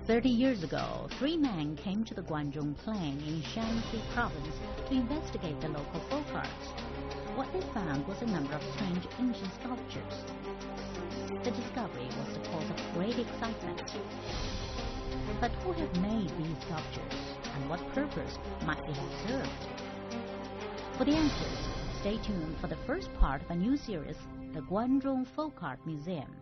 30 years ago, 3 men came to the Guanzhong Plain in Shanxi province to investigate the local folk arts. What they found was a number of strange ancient sculptures. The discovery was the cause of great excitement. But who have made these sculptures, and what purpose might they have served? For the answers, stay tuned for the first part of a new series, the Guanzhong Folk Art Museum.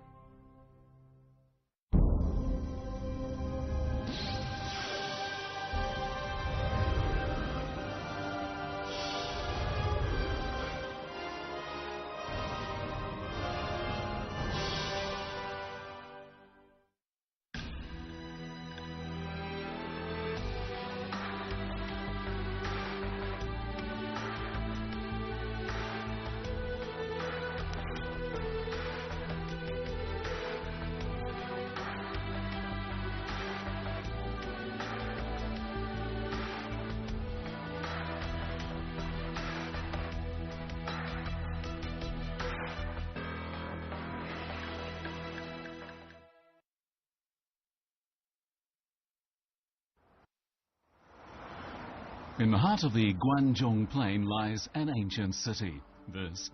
In the heart of the Guanzhong Plain lies an ancient city. This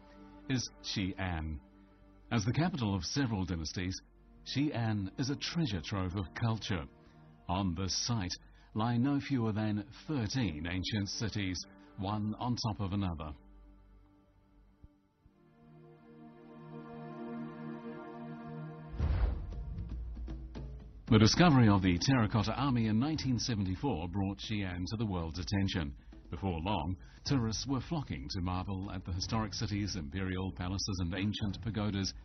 is Xi'an. As the capital of several dynasties, Xi'an is a treasure trove of culture. On this site lie no fewer than 13 ancient cities, one on top of another. The discovery of the Terracotta Army in 1974 brought Xi'an to the world's attention. Before long, tourists were flocking to marvel at the historic city's imperial palaces and ancient pagodas,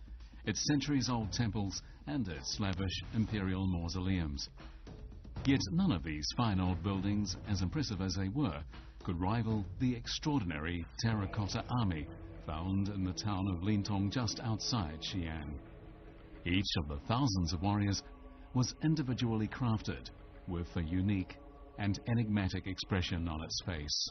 its centuries-old temples and its lavish imperial mausoleums. Yet none of these fine old buildings, as impressive as they were, could rival the extraordinary Terracotta Army found in the town of Lintong just outside Xi'an. Each of the thousands of warriors was individually crafted with a unique and enigmatic expression on its face.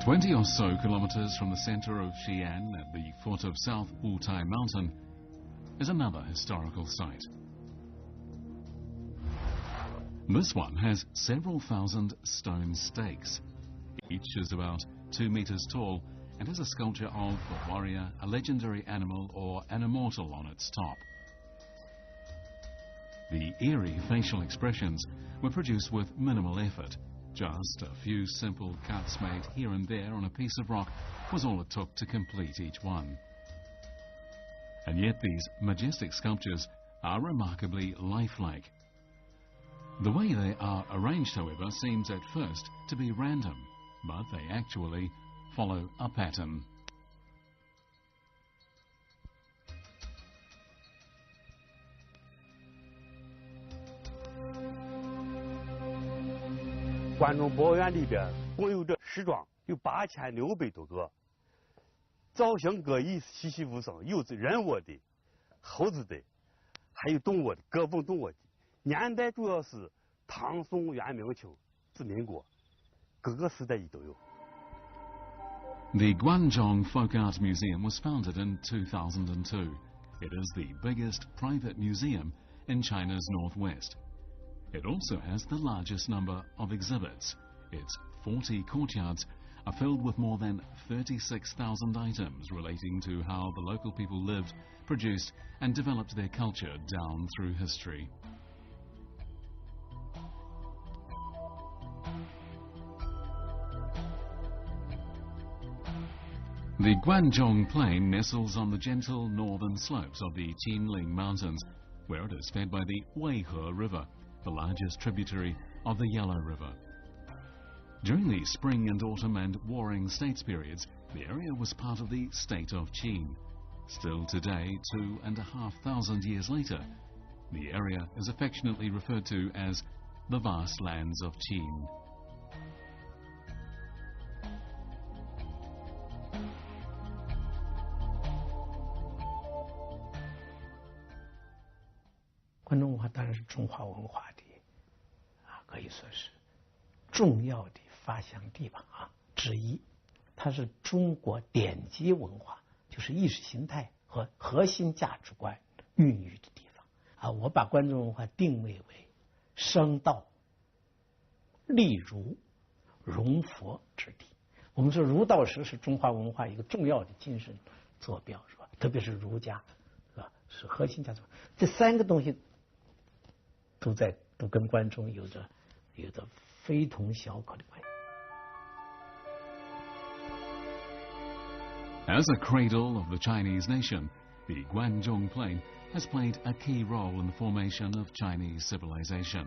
"20 or so kilometers from the center of Xi'an, at the foot of South Wutai Mountain, is another historical site. This one has several thousand stone stakes. Each is about 2 meters tall and has a sculpture of a warrior, a legendary animal, or an immortal on its top. The eerie facial expressions were produced with minimal effort. Just a few simple cuts made here and there on a piece of rock was all it took to complete each one. And yet these majestic sculptures are remarkably lifelike. The way they are arranged, however, seems at first to be random, but they actually follow a pattern. Guanzhong博物院里边共有这石桩有8600多个，造型各异，栩栩如生，有人卧的、猴子的，还有动物的，各种动物的。年代主要是唐、宋、元、明、清至民国，各个时代都有。The Guanzhong Folk Art Museum was founded in 2002. It is the biggest private museum in China's northwest. It also has the largest number of exhibits. Its 40 courtyards are filled with more than 36,000 items relating to how the local people lived, produced and developed their culture down through history. The Guanzhong Plain nestles on the gentle northern slopes of the Qinling Mountains, where it is fed by the Weihe River, the largest tributary of the Yellow River. During the spring and autumn and warring states periods, the area was part of the state of Qin. Still today, 2,500 years later, the area is affectionately referred to as the vast lands of Qin. Guanzhong 文化当然是中华文化的可以说是重要的发祥地吧，之一，它是中国典籍文化，就是意识形态和核心价值观孕育的地方啊。我把关中文化定位为生道、立儒、融佛之地。我们说儒道释是中华文化一个重要的精神坐标，是吧？特别是儒家，是吧？是核心价值观。这三个东西都跟关中有着非同小可的关系。As a cradle of the Chinese nation, the GUANZHONG Plain has played a key role in the formation of Chinese civilization.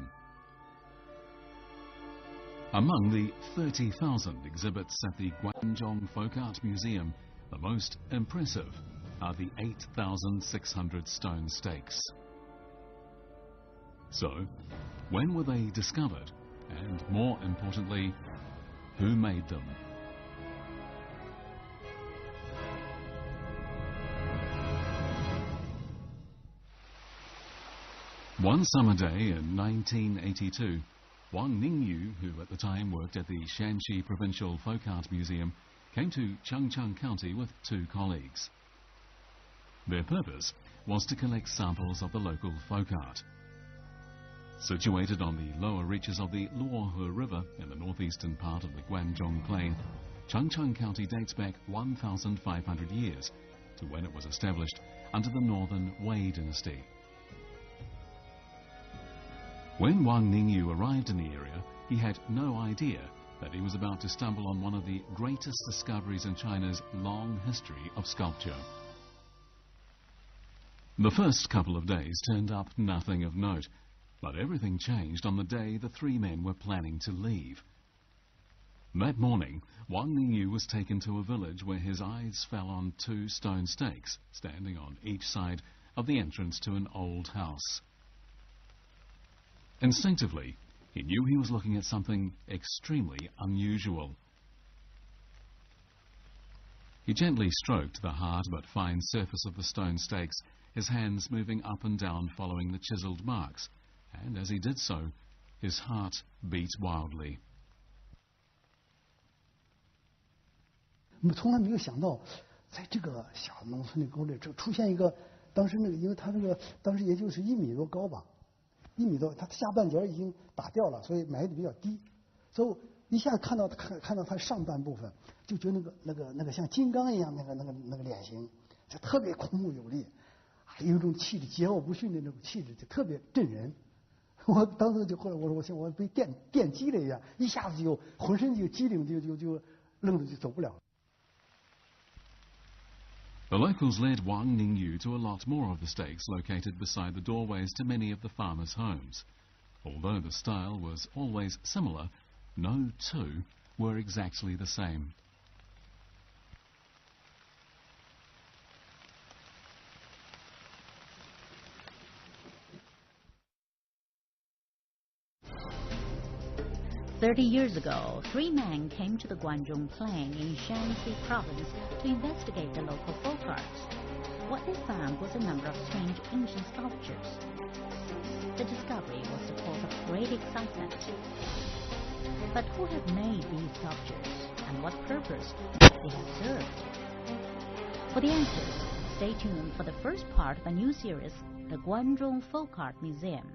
Among the 30,000 exhibits at the GUANZHONG Folk Art Museum, the most impressive are the 8,600 stone stakes. So, when were they discovered? And more importantly, who made them? One summer day in 1982, Wang Ningyu, who at the time worked at the Shanxi Provincial Folk Art Museum, came to Changchun County with two colleagues. Their purpose was to collect samples of the local folk art. Situated on the lower reaches of the Luohe River in the northeastern part of the GUANZHONG Plain, Changchun County dates back 1,500 years to when it was established under the Northern Wei dynasty. When Wang Ningyu arrived in the area, he had no idea that he was about to stumble on one of the greatest discoveries in China's long history of sculpture. The first couple of days turned up nothing of note, but everything changed on the day the three men were planning to leave. That morning, Wang Ningyu was taken to a village where his eyes fell on two stone stakes standing on each side of the entrance to an old house. Instinctively, he knew he was looking at something extremely unusual. He gently stroked the hard but fine surface of the stone stakes, his hands moving up and down following the chiseled marks, and as he did so, his heart beat wildly. 我们从来没有想到，在这个小农村的沟里，这出现一个，当时因为他当时也就是1米多高吧，1米多，他下半截已经打掉了，所以埋的比较低，所以一下看到他上半部分，就觉得那个像金刚一样那个脸型，就特别孔武有力，还有一种气质桀骜不驯的那种气质，就特别震人。我当时就后来我像我被电击了一样，一下子就浑身就机灵，就愣着就走不了。 The locals led Wang Ningyu to a lot more of the stakes located beside the doorways to many of the farmers' homes. Although the style was always similar, no two were exactly the same. "30 years ago, 3 men came to the GUANZHONG Plain in Shanxi province to investigate the local folk arts. What they found was a number of strange ancient sculptures. The discovery was the cause of great excitement. But who had made these sculptures, and what purpose did they have served? For the answers, stay tuned for the first part of a new series, the GUANZHONG Folk Art Museum.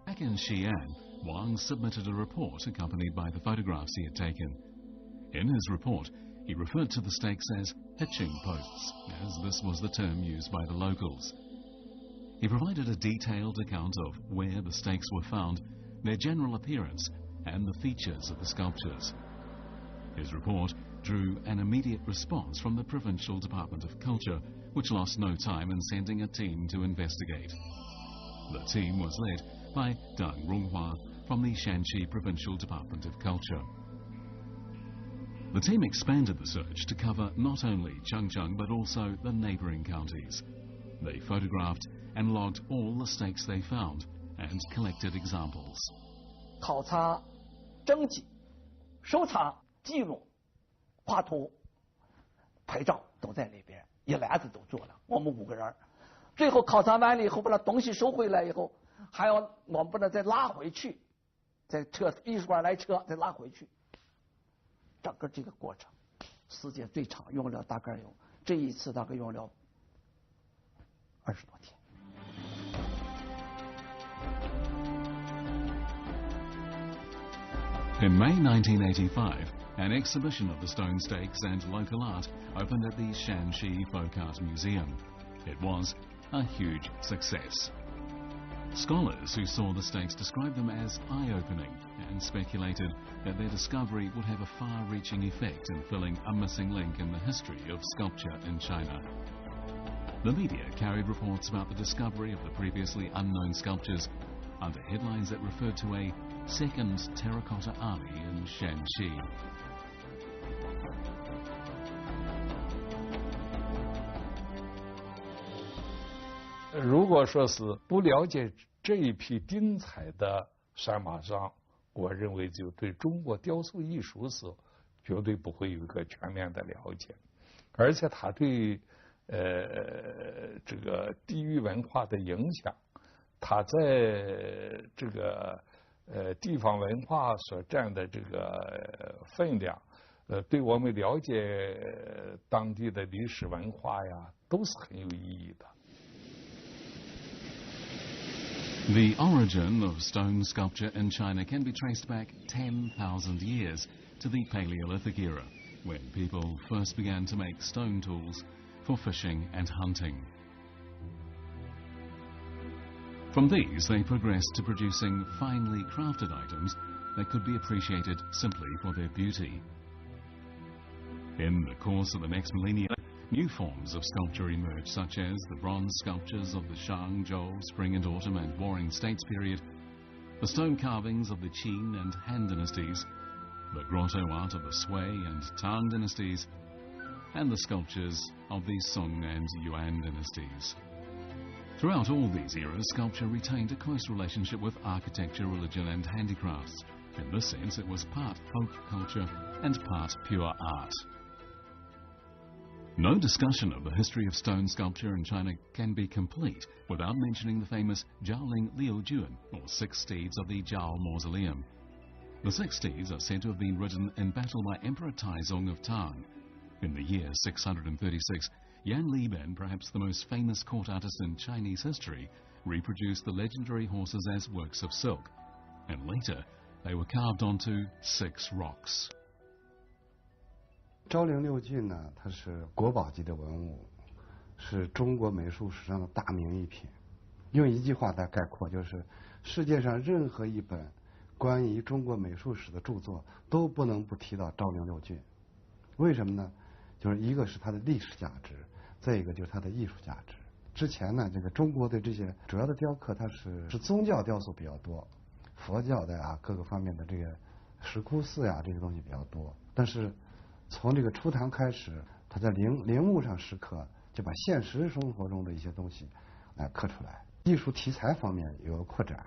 Back in Xi'an, Wang submitted a report accompanied by the photographs he had taken. In his report, he referred to the stakes as hitching posts, as this was the term used by the locals. He provided a detailed account of where the stakes were found, their general appearance, and the features of the sculptures. His report drew an immediate response from the Provincial Department of Culture, which lost no time in sending a team to investigate. The team was led by Deng Ronghua from the Shanxi Provincial Department of Culture. The team expanded the search to cover not only Changchun but also the neighbouring counties. They photographed and logged all the stakes they found and collected examples. 考察、征集、收藏、记录、画图、拍照都在里边，一篮子都做了。我们5个人，最后考察完了以后，把那东西收回来以后。 还要我们把它再拉回去，再车艺术馆来车再拉回去。整个这个过程，时间最长，用了大概有这一次大概用了20多天。In May 1985, an exhibition of the stone stakes and local art opened at the Shanxi Folk Art Museum. It was a huge success. Scholars who saw the stakes described them as eye-opening and speculated that their discovery would have a far-reaching effect in filling a missing link in the history of sculpture in China. The media carried reports about the discovery of the previously unknown sculptures under headlines that referred to a second terracotta army in Shanxi. 如果说是不了解这一批精彩的山马商，我认为就对中国雕塑艺术是绝对不会有一个全面的了解，而且他对这个地域文化的影响，他在这个地方文化所占的这个分量，对我们了解当地的历史文化呀，都是很有意义的。 The origin of stone sculpture in China can be traced back 10,000 years to the Paleolithic era, when people first began to make stone tools for fishing and hunting. From these, they progressed to producing finely crafted items that could be appreciated simply for their beauty. In the course of the next millennia, new forms of sculpture emerged, such as the bronze sculptures of the Shang, Zhou, Spring and Autumn and Warring States period, the stone carvings of the Qin and Han dynasties, the grotto art of the Sui and Tang dynasties, and the sculptures of the Song and Yuan dynasties. Throughout all these eras, sculpture retained a close relationship with architecture, religion and handicrafts. In this sense, it was part folk culture and part pure art. No discussion of the history of stone sculpture in China can be complete without mentioning the famous Jiaoling Liujuan, or Six Steeds of the Jiao Mausoleum. The Six Steeds are said to have been ridden in battle by Emperor Taizong of Tang. In the year 636, Yan Liben, perhaps the most famous court artist in Chinese history, reproduced the legendary horses as works of silk, and later they were carved onto 6 rocks. 昭陵六骏呢，它是国宝级的文物，是中国美术史上的大名一品。用一句话来概括，就是世界上任何一本关于中国美术史的著作都不能不提到昭陵六骏。为什么呢？就是一个是它的历史价值，再一个就是它的艺术价值。之前呢，这个中国的这些主要的雕刻，它是宗教雕塑比较多，佛教的啊各个方面的这个石窟寺呀这些东西比较多，但是 从这个初唐开始，他在陵墓上石刻，就把现实生活中的一些东西来刻出来。艺术题材方面有了扩展，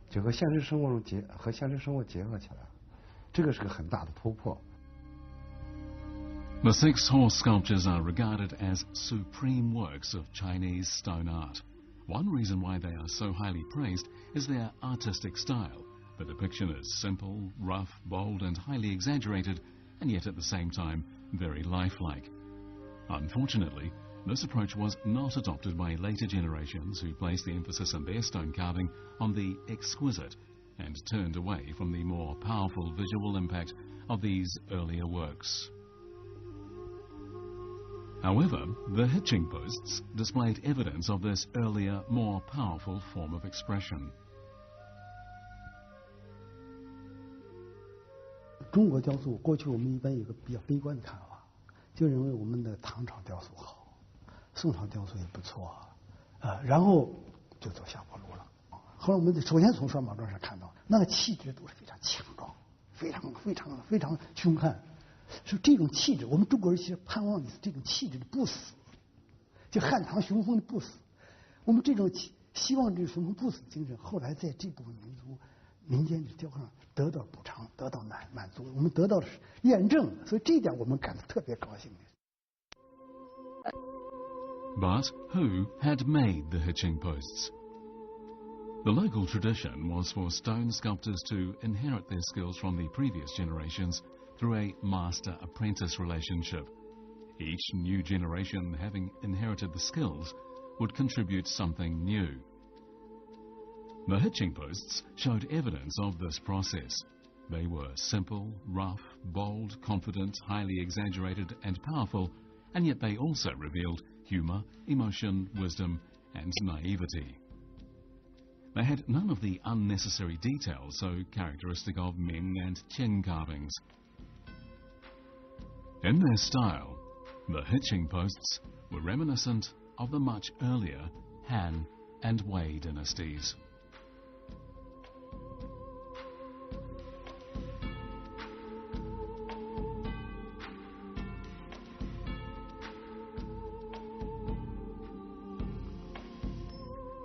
就和现实生活结合起来，这个是个很大的突破。 The 6 horse sculptures are regarded as supreme works of Chinese stone art. One reason why they are so highly praised is their artistic style. The depiction is simple, rough, bold and highly exaggerated, and yet at the same time very lifelike. Unfortunately, this approach was not adopted by later generations who placed the emphasis in their stone carving on the exquisite and turned away from the more powerful visual impact of these earlier works. However, the hitching posts displayed evidence of this earlier, more powerful form of expression. 中国雕塑过去我们一般有个比较悲观的看法，就认为我们的唐朝雕塑好，宋朝雕塑也不错，然后就走下坡路了。后来我们首先从双马庄上看到，那个气质都是非常强壮，非常凶悍。是这种气质，我们中国人其实盼望的是这种气质的不死，就汉唐雄风的不死。我们这种希望这种雄风不死精神，后来在这部分民间的雕刻上得到补偿，得到满足，我们得到的是验证，所以这一点我们感到特别高兴。 But who had made the hitching posts? The local tradition was for stone sculptors to inherit their skills from the previous generations through a master-apprentice relationship. Each new generation, having inherited the skills, would contribute something new. The hitching posts showed evidence of this process. They were simple, rough, bold, confident, highly exaggerated and powerful, and yet they also revealed humour, emotion, wisdom and naivety. They had none of the unnecessary details so characteristic of Ming and Qing carvings. In their style, the hitching posts were reminiscent of the much earlier Han and Wei dynasties.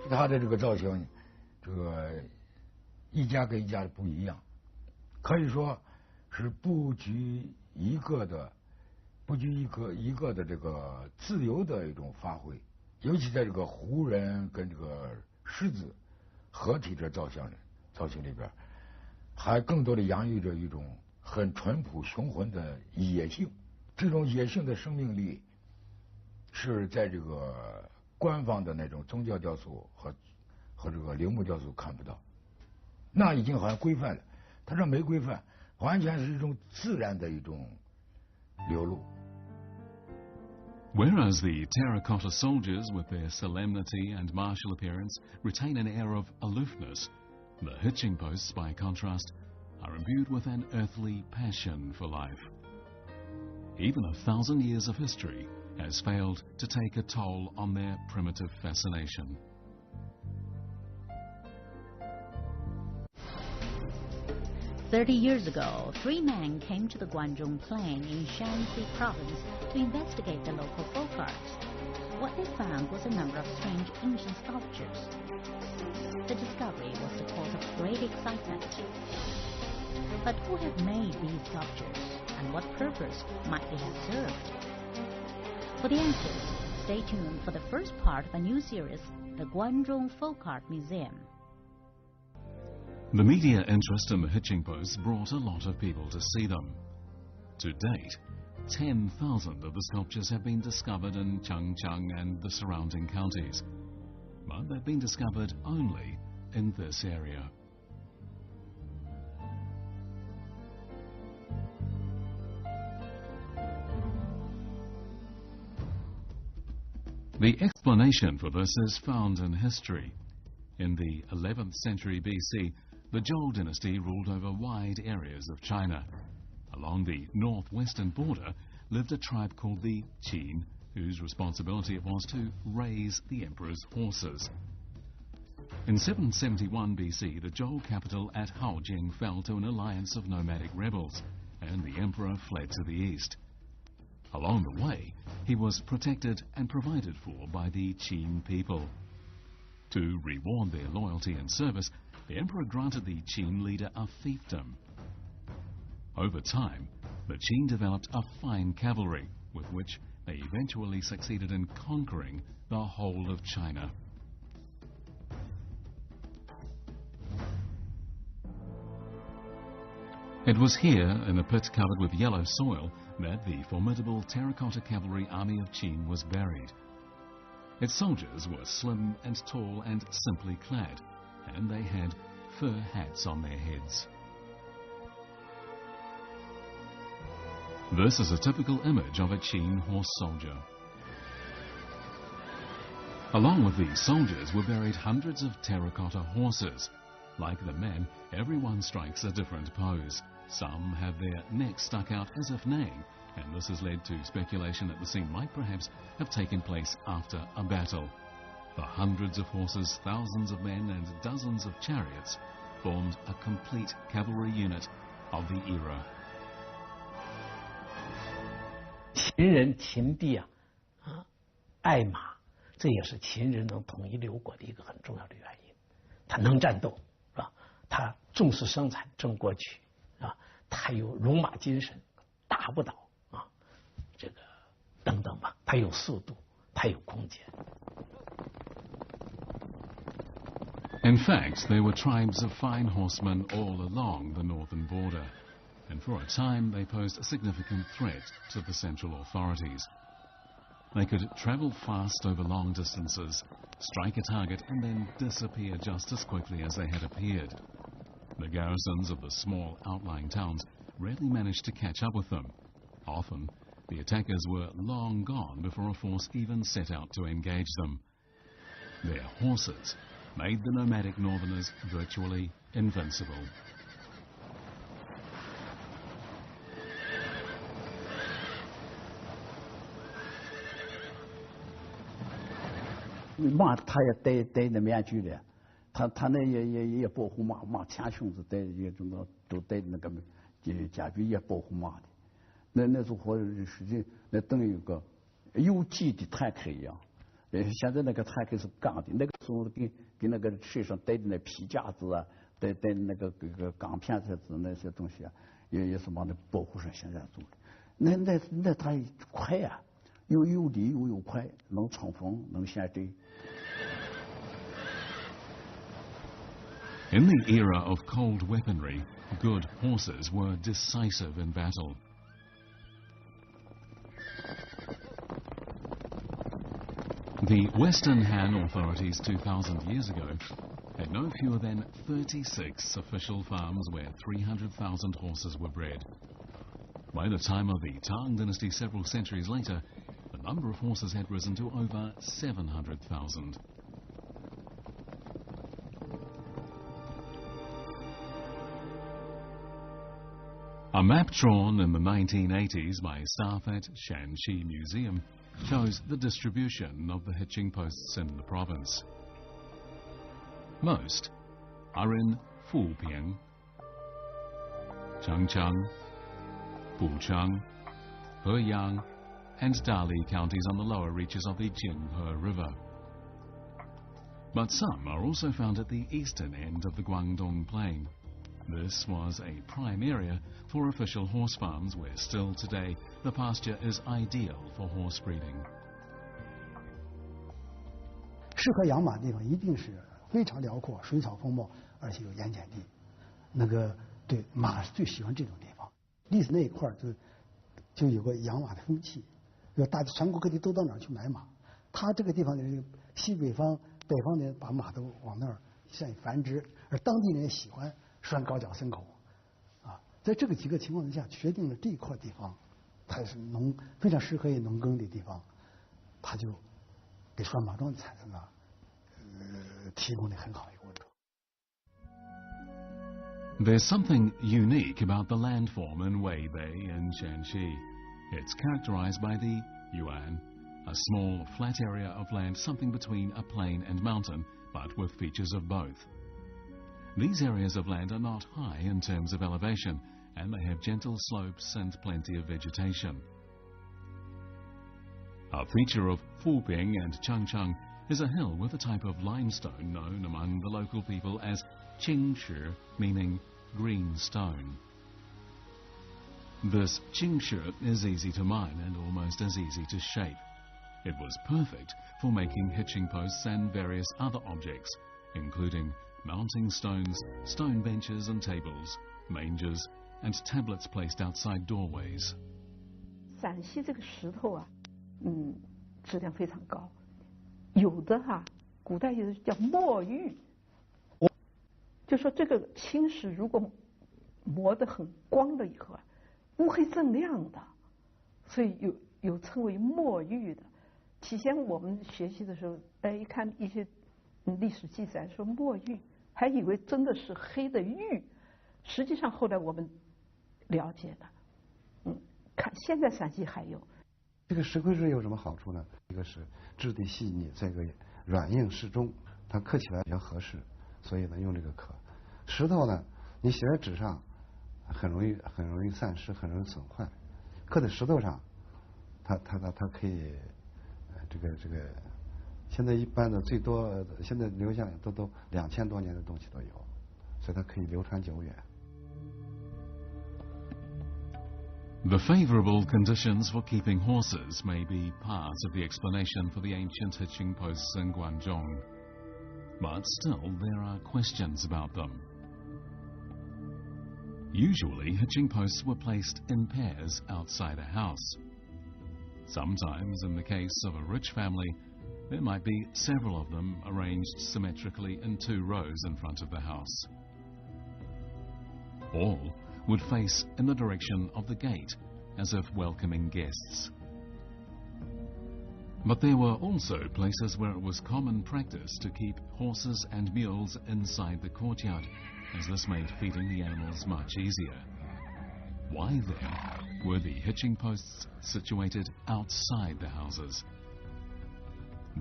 它的这个造型，这个一家跟一家的不一样，可以说是不拘一个的这个自由的一种发挥。尤其在这个胡人跟这个狮子合体的造型里边，还更多的洋溢着一种很淳朴雄浑的野性。这种野性的生命力是在这个官方的那种宗教雕塑和这个陵墓雕塑看不到，那已经好像规范了，它这没规范，完全是一种自然的一种流露。Whereas the terracotta soldiers, with their solemnity and martial appearance, retain an air of aloofness, the hitching posts, by contrast, are imbued with an earthly passion for life. Even 1,000 years of history has failed to take a toll on their primitive fascination. "30 years ago, 3 men came to the Guanzhong Plain in Shanxi province to investigate the local folk arts. What they found was a number of strange ancient sculptures. The discovery was the cause of great excitement. But who have made these sculptures, and what purpose might they have served? For the answers, stay tuned for the first part of a new series, the Guanzhong Folk Art Museum. The media interest in the hitching posts brought a lot of people to see them. To date, 10,000 of the sculptures have been discovered in Changcheng and the surrounding counties. But they've been discovered only in this area. The explanation for this is found in history. In the 11th century BC, the Zhou dynasty ruled over wide areas of China. Along the northwestern border lived a tribe called the Qin, whose responsibility it was to raise the emperor's horses. In 771 BC, the Zhou capital at Haojing fell to an alliance of nomadic rebels, and the emperor fled to the east. Along the way, he was protected and provided for by the Qin people. To reward their loyalty and service, the emperor granted the Qin leader a fiefdom. Over time, the Qin developed a fine cavalry, with which they eventually succeeded in conquering the whole of China. It was here, in a pit covered with yellow soil, that the formidable terracotta cavalry army of Qin was buried. Its soldiers were slim and tall and simply clad, and they had fur hats on their heads. This is a typical image of a Qin horse soldier. Along with these soldiers were buried hundreds of terracotta horses. Like the men, everyone strikes a different pose. Some have their necks stuck out as if neighing, and this has led to speculation that the scene might perhaps have taken place after a battle. The hundreds of horses, thousands of men and dozens of chariots formed a complete cavalry unit of the era. 秦人秦地爱马，这也是秦人能统一六国的一个很重要的原因。他能战斗，是吧？他重视生产，争国取，啊，他有戎马精神，打不倒啊，这个等等吧。他有速度，他有空间。In fact, there were tribes of fine horsemen all along the northern border. and for a time they posed a significant threat to the central authorities. They could travel fast over long distances, strike a target and then disappear just as quickly as they had appeared. The garrisons of the small outlying towns rarely managed to catch up with them. Often, the attackers were long gone before a force even set out to engage them. Their horses made the nomadic northerners virtually invincible.马他也戴那面具的，他那也保护马前胸子戴也都戴那个家具也保护马的。那组合实际那等于一个有机的坦克一样。现在那个坦克是钢的，那个时候给那个身上带的那皮夹子啊，带那个钢片子那些东西啊，也是往那保护上现在做的。那它快啊，又有力又快，能冲锋，能陷阵。In the era of cold weaponry, good horses were decisive in battle. The Western Han authorities 2,000 years ago had no fewer than 36 official farms where 300,000 horses were bred. By the time of the Tang dynasty several centuries later, the number of horses had risen to over 700,000. A map drawn in the 1980s by staff at Shanxi Museum shows the distribution of the hitching posts in the province. Most are in Fupian, Changcheng, Bucheng, Heyang, and Dali counties on the lower reaches of the Jinghe River. But some are also found at the eastern end of the Guangdong Plain. This was a prime area for official horse farms where still today the pasture is ideal for horse breeding. 适合养马的地方一定是非常辽阔、水草丰茂，而且有盐碱地。那个对马是最喜欢这种地方。历史那一块就有个养马的风气，全国各地都到哪儿去买马。他这个地方的西北方、北方的把马都往那儿现繁殖，而当地人也喜欢拴高脚牲口。啊，在这个几个情况之下，决定了这一块地方它是非常适合于农耕的地方，它就给拴马桩产生了提供了很好的一个温度。There's something unique about the landform in Weibei in Shanxi. It's characterized by the yuan, a small flat area of land something between a plain and mountain, but with features of both. These areas of land are not high in terms of elevation, and they have gentle slopes and plenty of vegetation. A feature of Fubing and Changcheng is a hill with a type of limestone known among the local people as Qingshi, meaning green stone. This Qingshi is easy to mine and almost as easy to shape. It was perfect for making hitching posts and various other objects, including mounting stones, stone benches and tables, mangers, and tablets placed outside doorways. 陕西这个石头啊，质量非常高，有的古代有的叫墨玉，就说这个青石如果磨得很光了以后啊，乌黑锃亮的，所以有称为墨玉的。起先我们学习的时候，一看一些历史记载说墨玉，还以为真的是黑的玉，实际上后来我们了解的，看现在陕西还有。这个石灰石有什么好处呢？一个是质地细腻，再一个软硬适中，它刻起来比较合适，所以呢用这个刻。石头呢，你写在纸上很容易散失，很容易损坏。刻在石头上，它可以，这个现在一般的最多现在留下来都2000多年的东西都有，所以它可以流传久远。The favourable conditions for keeping horses may be part of the explanation for the ancient hitching posts in Guanzhong. But still, there are questions about them. Usually, hitching posts were placed in pairs outside a house. Sometimes, in the case of a rich family, there might be several of them arranged symmetrically in 2 rows in front of the house. All would face in the direction of the gate, as if welcoming guests. But there were also places where it was common practice to keep horses and mules inside the courtyard, as this made feeding the animals much easier. Why then were the hitching posts situated outside the houses?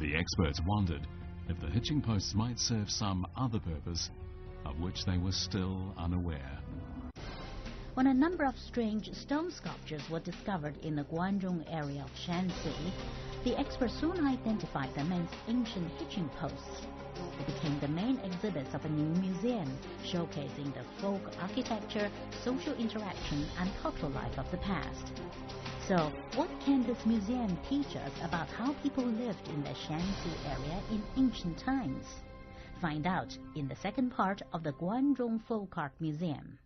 The experts wondered if the hitching posts might serve some other purpose of which they were still unaware. When a number of strange stone sculptures were discovered in the Guanzhong area of Shanxi, the experts soon identified them as ancient hitching posts. They became the main exhibits of a new museum, showcasing the folk architecture, social interaction, and cultural life of the past. So, what can this museum teach us about how people lived in the Shanxi area in ancient times? Find out in the second part of the Guanzhong Folk Art Museum.